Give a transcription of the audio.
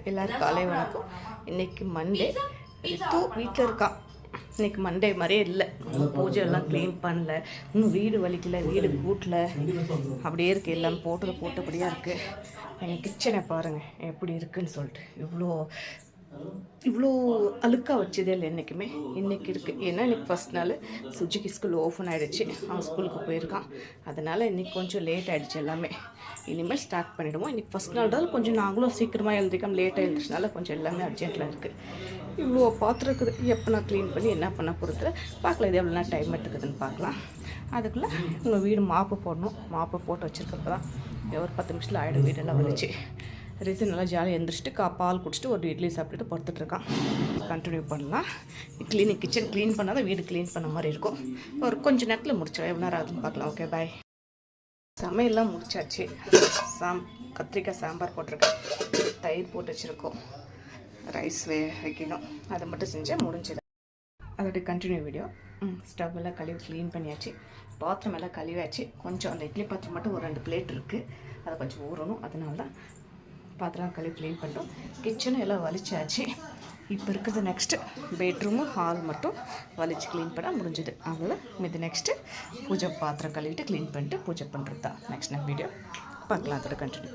எல்லாரும் காலை வணக்கம். இன்னைக்கு மண்டே. ரித்து வீட்டில் இருக்கான். இன்னைக்கு மண்டே மாதிரியே இல்லை. பூஜை எல்லாம் க்ளீன் பண்ணல, இன்னும் வீடு வலிக்கல, வீடு கூட்டல, அப்படியே இருக்குது. எல்லாம் போட்டபடியாக இருக்குது. எங்கள் கிச்சனை பாருங்கள் எப்படி இருக்குன்னு சொல்லிட்டு. இவ்வளோ அழுக்காக வச்சதே இல்லை என்றைக்குமே. இன்றைக்கி இருக்குது. ஏன்னா இன்றைக்கி ஃபஸ்ட் நாள் சுஜிக்கு ஸ்கூல் ஓப்பன் ஆகிடுச்சு. அவன் ஸ்கூலுக்கு போயிருக்கான். அதனால் இன்றைக்கி கொஞ்சம் லேட் ஆகிடுச்சு எல்லாமே. இனிமேல் ஸ்டார்ட் பண்ணிவிடுவோம். இன்றைக்கி ஃபஸ்ட் நாள் தான் கொஞ்சம் நாங்களும் சீக்கிரமாக எழுதிக்காம லேட்டாக எழுந்துச்சுனால கொஞ்சம் எல்லாமே அர்ஜென்ட்டில் இருக்குது. இவ்வளோ பாத்திரம் இருக்குது. எப்போ நான் க்ளீன் பண்ணி என்ன பண்ண பொறுத்து பார்க்கலாம். இது எவ்வளோ நேரம் டைம் எடுத்துக்குதுன்னு பார்க்கலாம். அதுக்குள்ளே உங்கள் வீடு மாப்பு போடணும். மாப்பு போட்டு வச்சுருக்கப்ப தான் ஒரு 10 நிமிஷத்தில் ஆகிடும் வீடெல்லாம் வலிச்சு. ரித்து நல்லா ஜாலியாக எழுந்திரிச்சிட்டு பால் குடிச்சிட்டு ஒரு இட்லி சாப்பிட்டுட்டு படுத்துட்ருக்கான். கண்டினியூ பண்ணலாம். கிச்சன் க்ளீன் பண்ணால் தான் வீடு க்ளீன் பண்ண மாதிரி இருக்கும். ஒரு கொஞ்சம் நேரத்தில் முடிச்சிடும். எவ்வளோ நேரம் ஆகுதுன்னு பார்க்கலாம். ஓகே, பாய். சமையல்லாம் முடிச்சாச்சு. கத்திரிக்காய் சாம்பார் போட்டிருக்கேன். தயிர் போட்டு வச்சுருக்கோம். ரைஸ் வைக்கணும். அதை மட்டும் செஞ்சால் முடிஞ்சது. அதோட கண்டினியூ வீடியோ. ஸ்டவ் எல்லாம் கழுவி க்ளீன் பண்ணியாச்சு. பாத்திரம் எல்லாம் கழுவியாச்சு. கொஞ்சம் அந்த இட்லி பாத்திரம் மட்டும் ஒரு 2 பிளேட் இருக்குது. அதை கொஞ்சம் ஊறணும். அதனால தான் பாத்திரம் கழுவி க்ளீன் பண்ணிட்டோம். கிச்சனும் எல்லாம் வலிச்சாச்சு. இப்போ இருக்கிறது நெக்ஸ்ட்டு பெட்ரூமு ஹால் மட்டும் வலிச்சு க்ளீன் பண்ண முடிஞ்சுது. அவ்வளோதான். இது நெக்ஸ்ட்டு பூஜை பாத்திரம் கழுவிட்டு க்ளீன் பண்ணிட்டு பூஜை பண்ணுறது தான். நெக்ஸ்ட் வீடியோ பார்க்கலாம். அதோட கண்டினியூ.